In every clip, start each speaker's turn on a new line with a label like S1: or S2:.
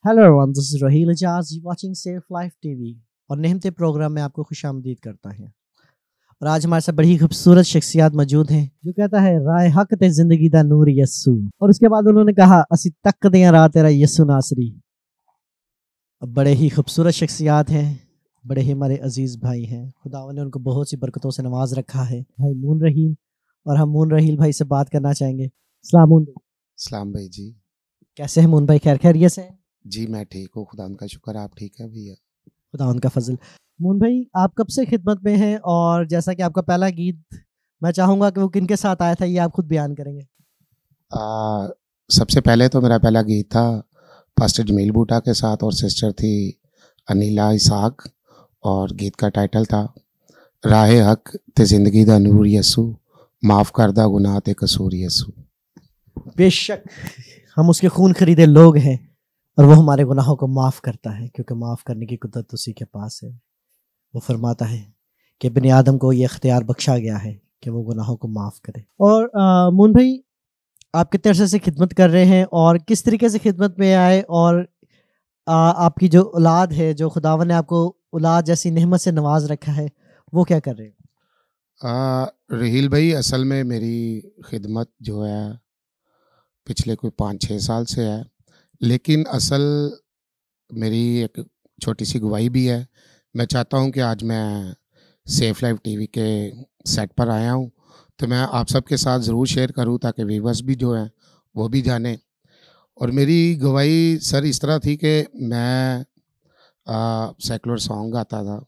S1: Hello everyone, this is Raheel Ejaz, you watching safe life TV और नेहमते programme में आपको खुशामदीद करता है। और आज हमारे साथ बड़ी खूबसूरत शख्सियत मौजूद हैं जो कहता है राय हक ते जिंदगी दा नूर यस्सु, और उसके बाद उन्होंने कहा असी तकदे हैं राह तेरा यस्सु नासरी। अब बड़े ही खूबसूरत शख्सियत हैं, बड़े ही हमारे अजीज भाई हैं। खुदा ने उनको बहुत सी बरकतों से नवाज रखा है, भाई मून रहील। और हम मून रहील भाई से बात करना चाहेंगे। सलाम मून भाई।
S2: सलाम भाई जी।
S1: कैसे हैं मून भाई? खैर खैरियत से हैं?
S2: जी मैं ठीक हूँ, खुदा उनका शुक्र। आप ठीक है भैया?
S1: खुदा उनका फजल। मून भाई, आप कब से खिदमत में हैं, और जैसा कि आपका पहला गीत मैं चाहूंगा कि वो किनके साथ आया था, ये आप खुद बयान करेंगे।
S2: सबसे पहले तो मेरा पहला गीत था पास्टर जमील बूटा के साथ, और सिस्टर थी अनीला इसाक, और गीत का टाइटल था राहे हक ते जिंदगी दा नूर यसू, माफ़ करदा गुनाह ते कसूर यसू।
S1: बेशक हम उसके खून खरीदे लोग हैं, और वो हमारे गुनाहों को माफ़ करता है, क्योंकि माफ़ करने की कुदरत उसी के पास है। वो फरमाता है कि बनी आदम को ये इख्तियार बख्शा गया है कि वो गुनाहों को माफ़ करे। और मून भाई, आप कितने अरसे से खिदमत कर रहे हैं, और किस तरीके से खिदमत में आए, और आपकी जो औलाद है, जो खुदावन ने आपको औलाद जैसी नेमत से नवाज रखा है, वो क्या कर रहे हैं?
S2: रहील भाई, असल में मेरी खिदमत जो है पिछले कोई 5-6 साल से है, लेकिन असल मेरी एक छोटी सी गवाही भी है। मैं चाहता हूं कि आज मैं सेफ लाइफ टीवी के सेट पर आया हूं, तो मैं आप सबके साथ ज़रूर शेयर करूं ताकि व्यूवर्स भी जो हैं वो भी जाने। और मेरी गवाही सर इस तरह थी कि मैं सेकुलर सॉन्ग गाता था,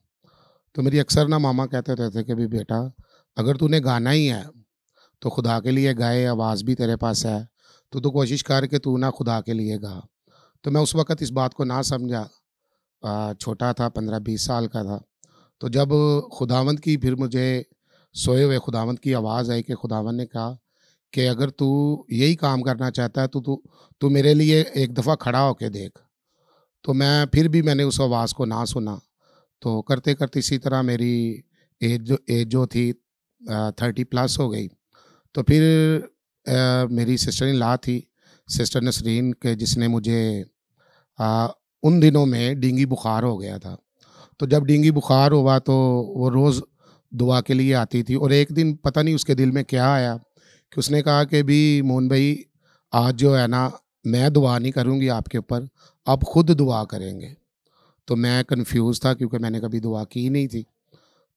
S2: तो मेरी अक्सर ना मामा कहते रहते कि भी बेटा, अगर तूने गाना ही है तो खुदा के लिए गाए, आवाज़ भी तेरे पास है, तो कोशिश कर के तू ना खुदा के लिए गा। तो मैं उस वक़्त इस बात को ना समझा, छोटा था, 15-20 साल का था। तो जब खुदावंद की फिर मुझे सोए हुए खुदावंद की आवाज़ आई कि खुदावंद ने कहा कि अगर तू यही काम करना चाहता है तो तू तू मेरे लिए एक दफ़ा खड़ा होके देख। तो मैं फिर भी मैंने उस आवाज़ को ना सुना। तो करते करते इसी तरह मेरी एज जो थी 30 प्लस हो गई। तो फिर मेरी सिस्टर इन लॉ थी, सिस्टर नसरीन, के जिसने मुझे उन दिनों में डेंगू बुखार हो गया था। तो जब डेंगू बुखार हुआ तो वो रोज़ दुआ के लिए आती थी, और एक दिन पता नहीं उसके दिल में क्या आया कि उसने कहा कि भी मोहन भाई, आज जो है ना, मैं दुआ नहीं करूँगी आपके ऊपर, आप खुद दुआ करेंगे। तो मैं कंफ्यूज था क्योंकि मैंने कभी दुआ की नहीं थी,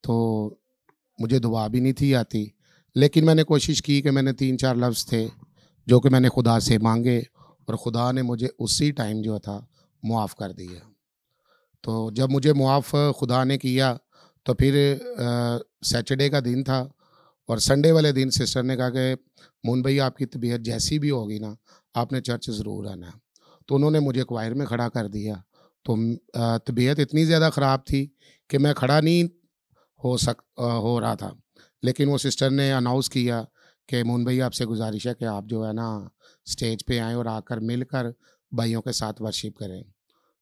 S2: तो मुझे दुआ भी नहीं थी आती। लेकिन मैंने कोशिश की कि मैंने 3-4 लफ्ज़ थे जो कि मैंने खुदा से मांगे, और खुदा ने मुझे उसी टाइम जो था मुआफ़ कर दिया। तो जब मुझे मुआफ़ खुदा ने किया तो फिर सैटरडे का दिन था, और संडे वाले दिन सिस्टर ने कहा कि मोहन भाई, आपकी तबीयत जैसी भी होगी ना, आपने चर्च ज़रूर आना है। तो उन्होंने मुझे क्वायर में खड़ा कर दिया। तो तबीयत इतनी ज़्यादा ख़राब थी कि मैं खड़ा नहीं हो रहा था, लेकिन वो सिस्टर ने अनाउंस किया कि मोहन भाई, आपसे गुजारिश है कि आप जो है ना स्टेज पे आएँ और आकर मिलकर भाइयों के साथ वर्शिप करें।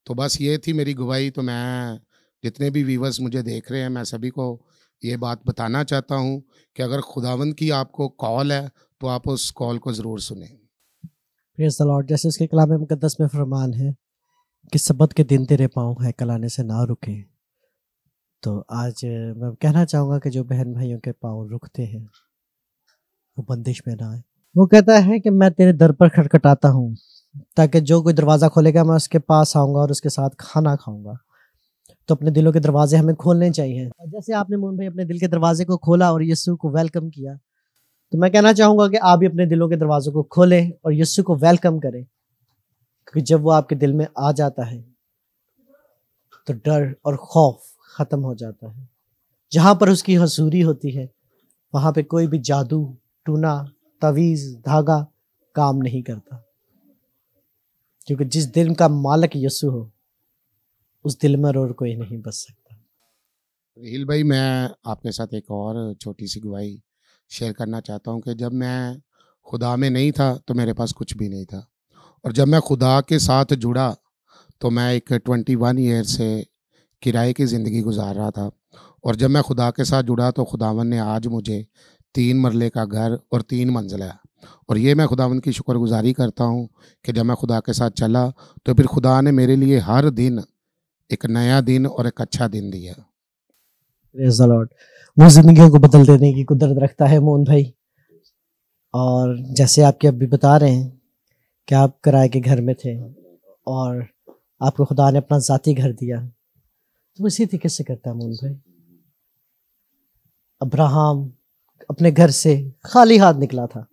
S2: तो बस ये थी मेरी गवाही। तो मैं जितने भी व्यूवर्स मुझे देख रहे हैं, मैं सभी को ये बात बताना चाहता हूँ कि अगर खुदावंद की आपको कॉल है तो आप उस कॉल को ज़रूर सुनें।
S1: Praise the Lord. जैसे उसके कलाम मुकद्दस में फरमान है कि सबत के दिन तेरे पाँव हैकल आने से ना रुके। तो आज मैं कहना चाहूँगा कि जो बहन भाइयों के पाँव रुकते हैं वो बंदिश में ना आए। वो कहता है कि मैं तेरे दर पर खटखटाता हूँ, ताकि जो कोई दरवाज़ा खोलेगा मैं उसके पास आऊँगा और उसके साथ खाना खाऊंगा। तो अपने दिलों के दरवाजे हमें खोलने चाहिए। और जैसे आपने मोहन भाई अपने दिल के दरवाजे को खोला और यीशु को वेलकम किया, तो मैं कहना चाहूँगा कि आप भी अपने दिलों के दरवाज़ों को खोलें और यीशु को वेलकम करें, क्योंकि जब वो आपके दिल में आ जाता है तो डर और खौफ ख़त्म हो जाता है। जहाँ पर उसकी हजूरी होती है वहाँ पे कोई भी जादू, टूना, तवीज़, धागा काम नहीं करता, क्योंकि जिस दिल का मालिक यीशु हो उस दिल में और कोई नहीं बच सकता।
S2: रहील भाई, मैं आपके साथ एक और छोटी सी गवाही शेयर करना चाहता हूँ कि जब मैं खुदा में नहीं था तो मेरे पास कुछ भी नहीं था, और जब मैं खुदा के साथ जुड़ा तो मैं एक 21 ईयर से किराए की ज़िंदगी गुजार रहा था। और जब मैं खुदा के साथ जुड़ा तो खुदावन ने आज मुझे 3 मरले का घर और 3 मंजिला और ये मैं खुदावंद की शुक्रगुजारी करता हूँ कि जब मैं खुदा के साथ चला तो फिर खुदा ने मेरे लिए हर दिन एक नया दिन और एक अच्छा दिन दिया।
S1: Praise the Lord. वो जिंदगियों को बदल देने की कुदरत रखता है मोहन भाई। और जैसे आपके अभी बता रहे हैं कि आप किराए के घर में थे और आपको खुदा ने अपना ज़ाती घर दिया, तो इसी तरीके से करता है मोहन भाई। अब्राहम अपने घर से खाली हाथ निकला था,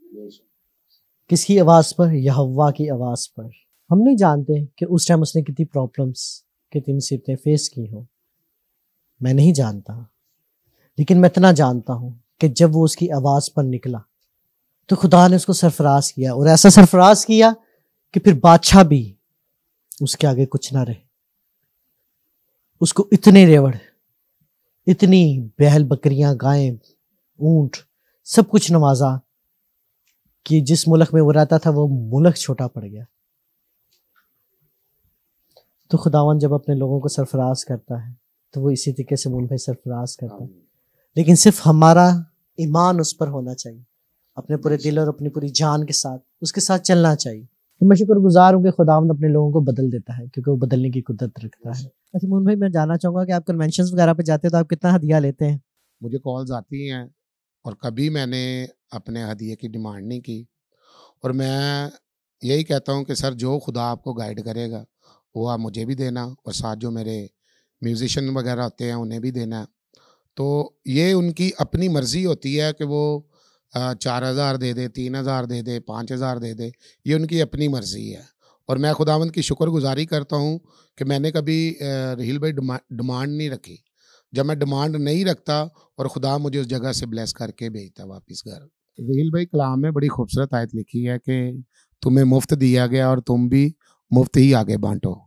S1: किसकी आवाज़ पर? यहोवा की आवाज़ पर। हम नहीं जानते कि उस टाइम उसने कितनी प्रॉब्लम्स, कितनी मुसीबतें फेस की हो, मैं नहीं जानता, लेकिन मैं इतना जानता हूं कि जब वो उसकी आवाज़ पर निकला तो खुदा ने उसको सरफराज किया, और ऐसा सरफराज किया कि फिर बादशाह भी उसके आगे कुछ ना रहे। उसको इतने रेवड़, इतनी बैल बकरियां, गायें, ऊंट, सब कुछ नवाजा कि जिस मुल्क में वो रहता था वो मुल्क छोटा पड़ गया। तो खुदावन जब अपने लोगों को सरफराज करता है तो वो इसी तरीके से मुन भाई सरफराज करता है, लेकिन सिर्फ हमारा ईमान उस पर होना चाहिए, अपने पूरे दिल और अपनी पूरी जान के साथ उसके साथ चलना चाहिए। तो मैं शुक्रगुजार हूँ कि खुदावंद अपने लोगों को बदल देता है, क्योंकि वो बदलने की कुदरत रखता है। अच्छा मोहन भाई, मैं जानना चाहूंगा कि आप कन्वेंशंस वगैरह पे जाते हैं तो आप कितना हदिया लेते हैं?
S2: मुझे कॉल्स आती हैं और कभी मैंने अपने हदिये की डिमांड नहीं की, और मैं यही कहता हूँ कि सर जो खुदा आपको गाइड करेगा वो आप मुझे भी देना, और साथ जो मेरे म्यूजिशियन वगैरह होते हैं उन्हें भी देना है। तो ये उनकी अपनी मर्ज़ी होती है कि वो 4,000 दे दे, 3,000 दे दे, 5,000 दे दे, ये उनकी अपनी मर्ज़ी है। और मैं खुदावंद की शुक्रगुजारी करता हूँ कि मैंने कभी रहील भाई डिमांड नहीं रखी। जब मैं डिमांड नहीं रखता और खुदा मुझे उस जगह से ब्लेस करके भेजता वापस घर। रहील भाई कलाम में बड़ी खूबसूरत आयत लिखी है कि तुम्हें मुफ्त दिया गया और तुम भी मुफ्त ही आगे बांटो।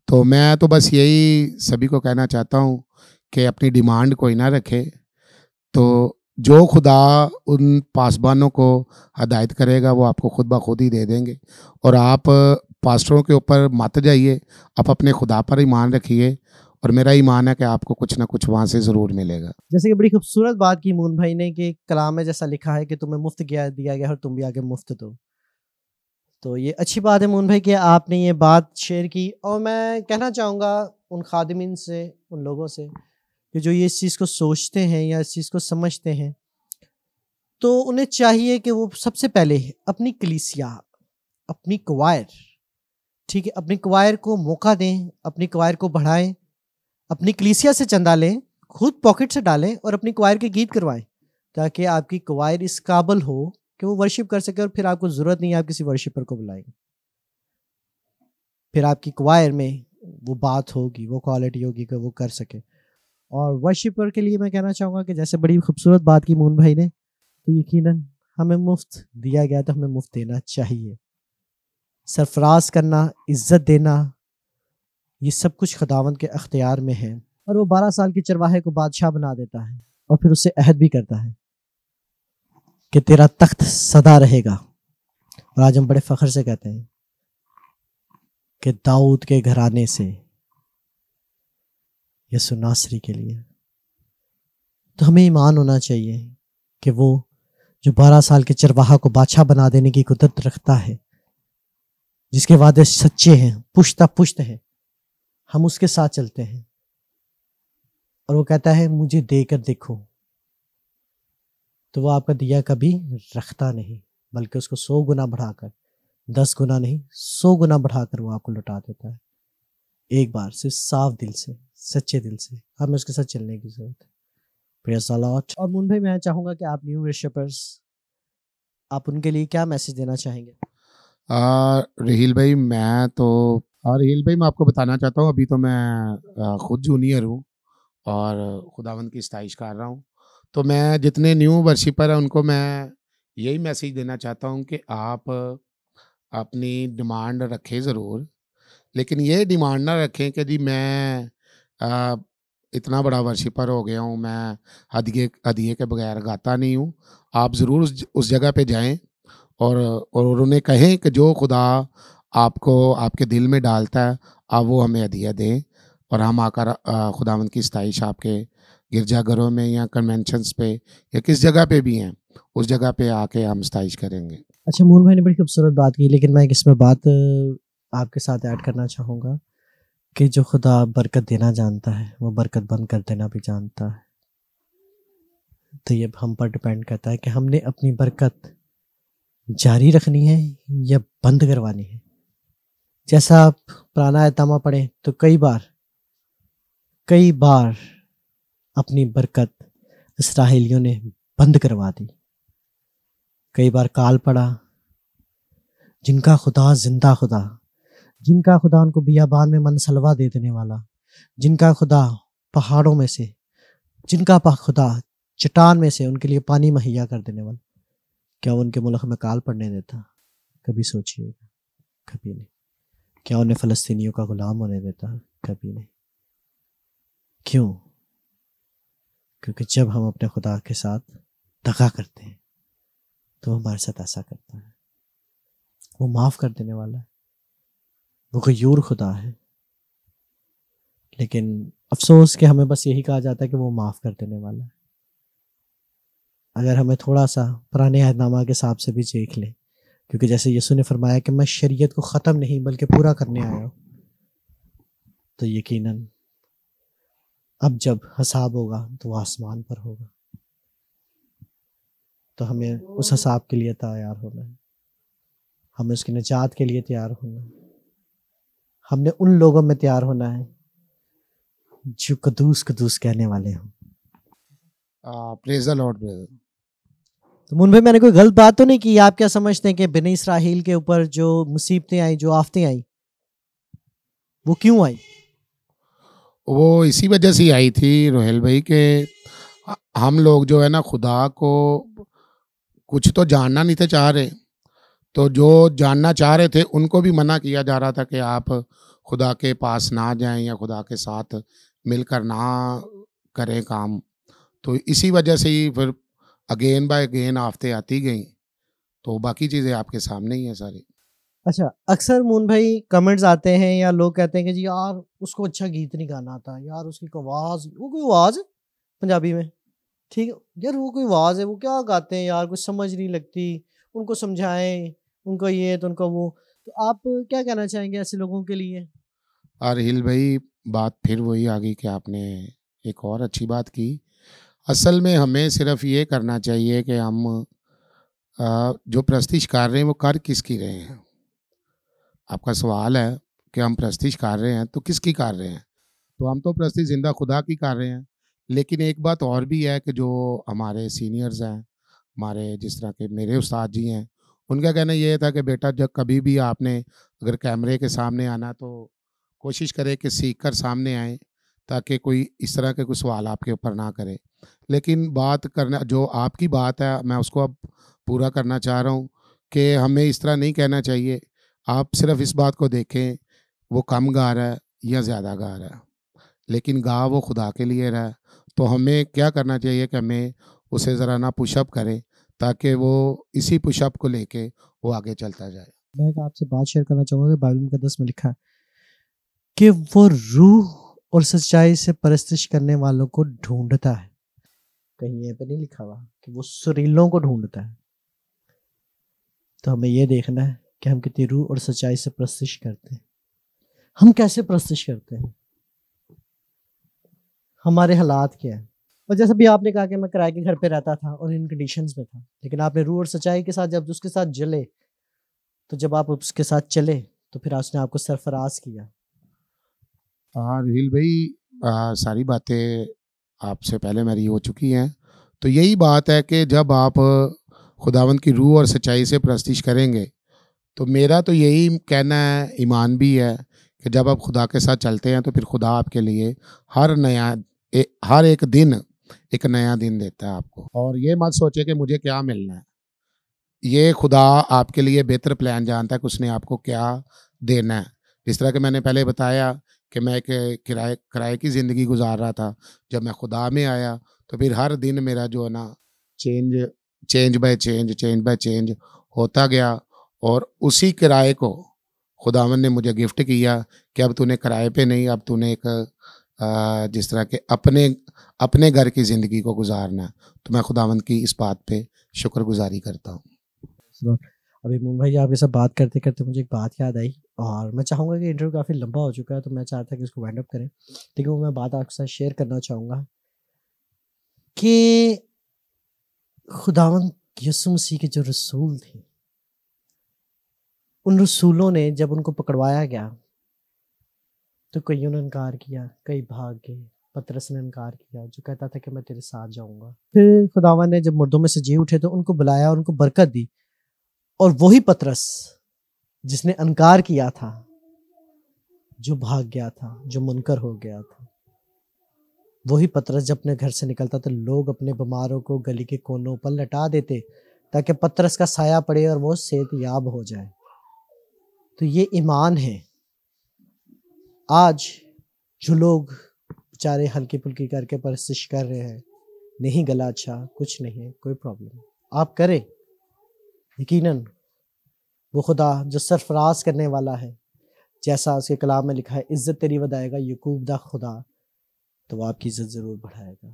S2: तो मैं तो बस यही सभी को कहना चाहता हूँ कि अपनी डिमांड कोई ना रखे, तो जो खुदा उन पासबानों को हदायत करेगा वो आपको खुद ब खुद ही दे देंगे। और आप पास्टरों के ऊपर मत जाइए, आप अपने खुदा पर ईमान रखिए, और मेरा ईमान है कि आपको कुछ ना कुछ वहाँ से ज़रूर मिलेगा।
S1: जैसे कि बड़ी खूबसूरत बात की मोहन भाई ने कि कलाम में जैसा लिखा है कि तुम्हें मुफ्त दिया गया और तुम भी आगे मुफ्त दो। तो ये अच्छी बात है मोहन भाई कि आपने ये बात शेयर की। और मैं कहना चाहूँगा उन खादिमीन से, उन लोगों से कि जो ये इस चीज़ को सोचते हैं या इस चीज़ को समझते हैं, तो उन्हें चाहिए कि वो सबसे पहले अपनी कलीसिया, अपनी क्वायर, ठीक है, अपनी क्वायर को मौका दें, अपनी क्वायर को बढ़ाएं, अपनी कलीसिया से चंदा लें, खुद पॉकेट से डालें और अपनी क्वायर के गीत करवाएं, ताकि आपकी क्वायर इस काबिल हो कि वो वर्शिप कर सके, और फिर आपको ज़रूरत नहीं है आप किसी वर्शिपर को बुलाएंगे। फिर आपकी क्वायर में वो बात होगी, वो क्वालिटी होगी कि वो कर सके। और वर्शिपर के लिए मैं कहना चाहूँगा कि जैसे बड़ी खूबसूरत बात की मोहन भाई ने, तो यकीनन हमें मुफ्त दिया गया तो हमें मुफ्त देना चाहिए। सरफराज करना, इज्जत देना, ये सब कुछ खुदावंद के अख्तियार में है। और वो 12 साल के चरवाहे को बादशाह बना देता है और फिर उससे अहद भी करता है कि तेरा तख्त सदा रहेगा। और आज हम बड़े फख्र से कहते हैं कि दाऊद के घराने से यसु नासरी के लिए। तो हमें ईमान होना चाहिए कि वो जो 12 साल के चरवाहा को बादशाह बना देने की कुदरत रखता है, जिसके वादे सच्चे हैं, पुश्ता पुश्त हैं, हम उसके साथ चलते हैं। और वो कहता है मुझे देकर देखो, तो वो आपका दिया कभी रखता नहीं, बल्कि उसको 100 गुना बढ़ाकर, 10 गुना नहीं 100 गुना बढ़ाकर वो आपको लौटा देता है। एक बार सिर्फ साफ दिल से, सच्चे दिल से हमें उसके साथ चलने की जरूरत है। Praise the Lord. और मुन भाई, मैं चाहूंगा कि आप न्यू वर्शिपर्स, आप उनके लिए क्या मैसेज देना चाहेंगे?
S2: रहील भाई रहील भाई मैं आपको बताना चाहता हूँ, अभी तो मैं खुद जूनियर हूँ और खुदावंद की सताइश कर रहा हूँ। तो मैं जितने न्यू वर्शिपर हैं उनको मैं यही मैसेज देना चाहता हूँ कि आप अपनी डिमांड रखें ज़रूर, लेकिन ये डिमांड ना रखें कि जी मैं इतना बड़ा वर्शिपर हो गया हूँ, मैं हदिये के बगैर गाता नहीं हूँ। आप ज़रूर उस जगह पे जाएं और उन्हें कहें कि जो खुदा आपको आपके दिल में डालता है आप वो हमें हदिया दें, और हम आकर खुदावंद की सताइश आपके गिरजाघरों में या कन्वेंशंस पे या किस जगह पे भी हैं उस जगह पे आके हम सताइश करेंगे।
S1: अच्छा, मून भाई ने बड़ी खूबसूरत बात की, लेकिन मैं इसमें बात आपके साथ ऐड करना चाहूँगा कि जो खुदा बरकत देना जानता है वो बरकत बंद कर देना भी जानता है। तो ये हम पर डिपेंड करता है कि हमने अपनी बरकत जारी रखनी है या बंद करवानी है। जैसा आप पुराना आयतनामा पढ़ें तो कई बार अपनी बरकत इसराइलियों ने बंद करवा दी। कई बार काल पड़ा, जिनका खुदा जिंदा खुदा, जिनका खुदा उनको बियाबान में मनसलवा दे देने वाला, जिनका खुदा पहाड़ों में से, जिनका खुदा चट्टान में से उनके लिए पानी मुहैया कर देने वाला, क्या उनके मुल्क में काल पड़ने देता? कभी सोचिएगा, कभी नहीं। क्या उन्हें फ़लस्तीनियों का गुलाम होने देता? कभी नहीं। क्यों? क्योंकि जब हम अपने खुदा के साथ दगा करते हैं तो हमारे साथ ऐसा करता है। वो माफ़ कर देने वाला है, वो गयूर खुदा है। लेकिन अफसोस कि हमें बस यही कहा जाता है कि वो माफ़ कर देने वाला है। अगर हमें थोड़ा सा पुराने अहदनामा के हिसाब से भी देख लें, क्योंकि जैसे यीशु ने फरमाया कि मैं शरीयत को ख़त्म नहीं बल्कि पूरा करने आया हूँ, तो यकीनन अब जब हिसाब होगा तो वो आसमान पर होगा। तो हमें उस हिसाब के लिए तैयार होना है, हमें उसकी निजात के लिए तैयार होना है, हमने उन लोगों में तैयार होना है जो कदूस कदूस कहने वाले हों।
S2: Praise the Lord brother.
S1: तो मुन भाई, मैंने कोई गलत बात तो नहीं की? आप क्या समझते हैं कि बनी इसराइल के ऊपर जो मुसीबतें आई, जो आफतें आई, वो क्यों आई?
S2: वो इसी वजह से आई थी रोहेल भाई के हम लोग जो है ना खुदा को कुछ तो जानना नहीं थे चाह रहे, तो जो जानना चाह रहे थे उनको भी मना किया जा रहा था कि आप खुदा के पास ना जाएं या खुदा के साथ मिलकर ना करें काम। तो इसी वजह से ही फिर अगेन बाय अगेन आफतें आती गई। तो बाकी चीज़ें आपके सामने ही हैं सारी।
S1: अच्छा, अक्सर मून भाई कमेंट्स आते हैं या लोग कहते हैं कि जी यार उसको अच्छा गीत नहीं गाना आता, यार उसकी आवाज़, वो कोई आवाज़ है पंजाबी में, ठीक है यार, वो कोई आवाज़ है, वो क्या गाते हैं यार, कुछ समझ नहीं लगती, उनको समझाएं, उनको ये तो उनको वो। तो आप क्या कहना चाहेंगे ऐसे लोगों के लिए?
S2: और हिल भाई, बात फिर वही आ गई कि आपने एक और अच्छी बात की। असल में हमें सिर्फ ये करना चाहिए कि हम जो प्रस्तिश कर रहे हैं वो कर किसकी रहे हैं। आपका सवाल है कि हम प्रस्तिश कर रहे हैं तो किसकी कर रहे हैं, तो हम तो प्रस्तिश जिंदा खुदा की कर रहे हैं। लेकिन एक बात और भी है कि जो हमारे सीनियर्स हैं, हमारे जिस तरह के मेरे उस्ताद जी हैं, उनका कहना ये था कि बेटा जब कभी भी आपने अगर कैमरे के सामने आना तो कोशिश करें कि सीख कर सामने आए, ताकि कोई इस तरह के कोई सवाल आपके ऊपर ना करे। लेकिन बात करना जो आपकी बात है मैं उसको अब पूरा करना चाह रहा हूँ कि हमें इस तरह नहीं कहना चाहिए। आप सिर्फ इस बात को देखें वो कम गा रहा है या ज़्यादा गा रहा है, लेकिन गा वो खुदा के लिए रहा है। तो हमें क्या करना चाहिए कि हमें उसे ज़रा ना पुशअप करें, ताकि वो इसी पुशअप को लेके वो आगे चलता जाए।
S1: मैं एक आपसे बात शेयर करना चाहूँगा कि बाइबल मुकद्दस में लिखा है कि वो रूह और सच्चाई से परस्तिश करने वालों को ढूंढता है। कहीं ये पे नहीं लिखा हुआ कि वो सुरीलों को ढूंढता है। तो हमें ये देखना है कि हम कितनी रूह और सच्चाई से परस्तिश करते हैं, हम कैसे परस्तिश करते हैं, हमारे हालात क्या है। और जैसा भी आपने कहा कि मैं किराए के घर पे रहता था और इन कंडीशंस में था, लेकिन आपने रूह और सच्चाई के साथ जब उसके साथ जले, तो जब आप उसके साथ चले तो फिर उसने आपको सरफराज किया।
S2: हाँ हिल भाई, सारी बातें आपसे पहले मेरी हो चुकी हैं। तो यही बात है कि जब आप खुदावंद की रूह और सच्चाई से प्रस्तिश करेंगे, तो मेरा तो यही कहना है, ईमान भी है, कि जब आप खुदा के साथ चलते हैं तो फिर खुदा आपके लिए हर एक दिन एक नया दिन देता है आपको। और ये मत सोचे कि मुझे क्या मिलना है, ये खुदा आपके लिए बेहतर प्लान जानता है कि उसने आपको क्या देना है। जिस तरह कि मैंने पहले बताया कि मैं एक किराए की ज़िंदगी गुजार रहा था, जब मैं खुदा में आया तो फिर हर दिन मेरा जो है ना चेंज चेंज बाय चेंज होता गया। और उसी किराए को खुदावन ने मुझे गिफ्ट किया कि अब तूने किराए पे नहीं, अब तूने एक जिस तरह के अपने घर की ज़िंदगी को गुजारना है। तो मैं खुदावंद की इस बात पे शुक्रगुजारी करता हूँ।
S1: अभी मोहन भाई आपके साथ बात करते करते मुझे एक बात याद आई, और मैं चाहूँगा कि इंटरव्यू काफ़ी लंबा हो चुका है, तो मैं चाहता कि इसको वाइंड अप करें, लेकिन वो मैं बात आपके साथ शेयर करना चाहूँगा कि खुदावंद यीशु मसीह के जो रसूल थे, उन रसूलों ने जब उनको पकड़वाया गया तो कईयों ने इनकार किया, कई भाग गए। पतरस ने इनकार किया, जो कहता था कि मैं तेरे साथ जाऊंगा। फिर खुदावंद ने जब मुर्दों में से जी उठे तो उनको बुलाया और उनको बरकत दी, और वही पतरस जिसने इनकार किया था, जो भाग गया था, जो मुनकर हो गया था, वही पतरस जब अपने घर से निकलता तो लोग अपने बीमारों को गली के कोनों पर लटा देते ताकि पतरस का साया पड़े और वो सेहतयाब हो जाए। तो ये ईमान है। आज जो लोग बेचारे हल्की फुल्की करके परस्तिश कर रहे हैं, नहीं गला अच्छा, कुछ नहीं है, कोई प्रॉब्लम, आप करें। यकीनन वो खुदा जो सरफराज करने वाला है, जैसा उसके कलाम में लिखा है, इज्जत तेरी वदाएगा यकूब दा खुदा, तो वो आपकी इज्जत जरूर बढ़ाएगा।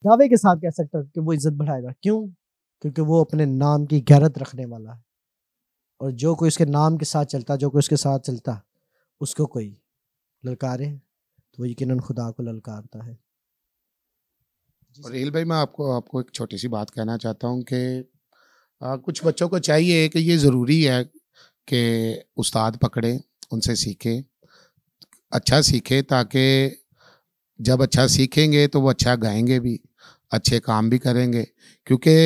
S1: दावे के साथ कह सकता है कि वो इज्जत बढ़ाएगा। क्यों? क्योंकि वो अपने नाम की गैरत रखने वाला है, और जो कोई उसके नाम के साथ चलता, जो कोई उसके साथ चलता, उसको कोई ललकारे तो वो यकीनन खुदा को ललकारता है।
S2: और हिल भाई, मैं आपको एक छोटी सी बात कहना चाहता हूँ कि कुछ बच्चों को चाहिए कि ये ज़रूरी है कि उस्ताद पकड़े, उनसे सीखें, अच्छा सीखें, ताकि जब अच्छा सीखेंगे तो वो अच्छा गाएंगे भी, अच्छे काम भी करेंगे। क्योंकि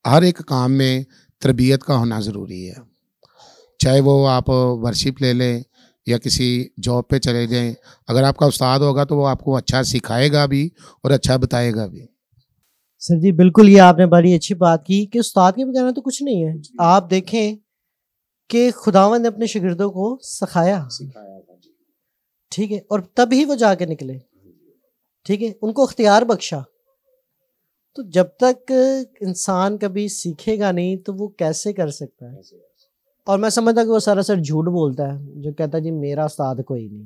S2: हर एक काम में तरबियत का होना ज़रूरी है। चाहे वो आप वर्शिप ले लें या किसी जॉब पे चले जाएं, अगर आपका उस्ताद होगा तो वो आपको अच्छा सिखाएगा भी और अच्छा बताएगा भी।
S1: सर जी बिल्कुल, ये आपने बड़ी अच्छी बात की कि उस्ताद के बगैर तो कुछ नहीं है। आप देखें कि खुदावंद ने अपने शागिर्दों को सिखाया, ठीक है, और तभी वो जाके निकले, ठीक है, उनको इख्तियार बख्शा। तो जब तक इंसान कभी सीखेगा नहीं तो वो कैसे कर सकता है? और मैं समझता कि वो सरासर झूठ बोलता है जो कहता है जी मेरा उस्ताद कोई नहीं।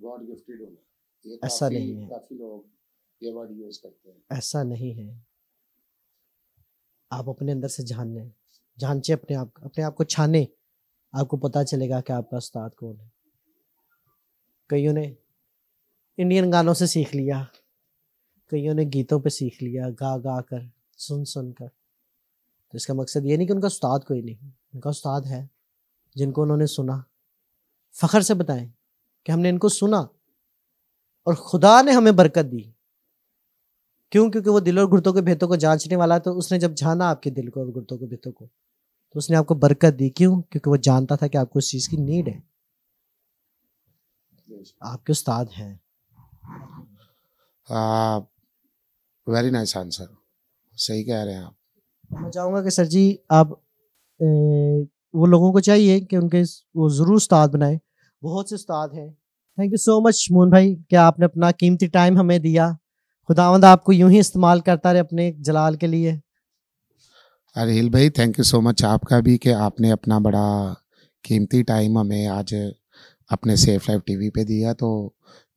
S2: गॉड गिफ्टेड होना,
S1: ऐसा नहीं है,
S2: काफी लोग ये वर्ड यूज करते हैं।
S1: ऐसा नहीं है। आप अपने अंदर से जांचे अपने आप को छाने, आपको पता चलेगा कि आपका उस्ताद कौन है। कईयों ने इंडियन गानों से सीख लिया, कईयों ने गीतों पे सीख लिया, गा गा कर, सुन सुन कर। तो इसका मकसद ये नहीं कि उनका उस्ताद कोई नहीं, उनका उस्ताद है जिनको उन्होंने सुना। फख्र से बताएं कि हमने इनको सुना और खुदा ने हमें बरकत दी। क्यों? क्योंकि वो दिल और गुर्दों के भेदों को जांचने वाला। तो उसने जब जाना आपके दिल को और गुर्दों के भेदों को, तो उसने आपको बरकत दी। क्यों? क्योंकि वो जानता था कि आपको इस चीज की नीड है। आपके उस्ताद हैं।
S2: वेरी नाइस आंसर, सही कह रहे हैं आप।
S1: मैं चाहूँगा कि सर जी आप वो लोगों को चाहिए कि उनके वो ज़रूर उस्ताद बनाए। बहुत से उस्ताद हैं। Thank you so much Mohan भाई कि आपने अपना कीमती टाइम हमें दिया। खुदावंद आपको यूं ही इस्तेमाल करता रहे अपने जलाल के लिए।
S2: अरे हिल भाई, थैंक यू सो मच आपका भी कि आपने अपना बड़ा कीमती टाइम हमें आज अपने सेफ लाइफ टीवी पे दिया। तो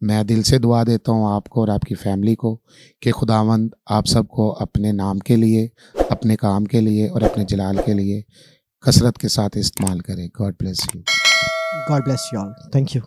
S2: मैं दिल से दुआ देता हूँ आपको और आपकी फैमिली को कि खुदावंद आप सबको अपने नाम के लिए, अपने काम के लिए और अपने जलाल के लिए कसरत के साथ इस्तेमाल करें। God bless you.
S1: God bless you all. Thank you.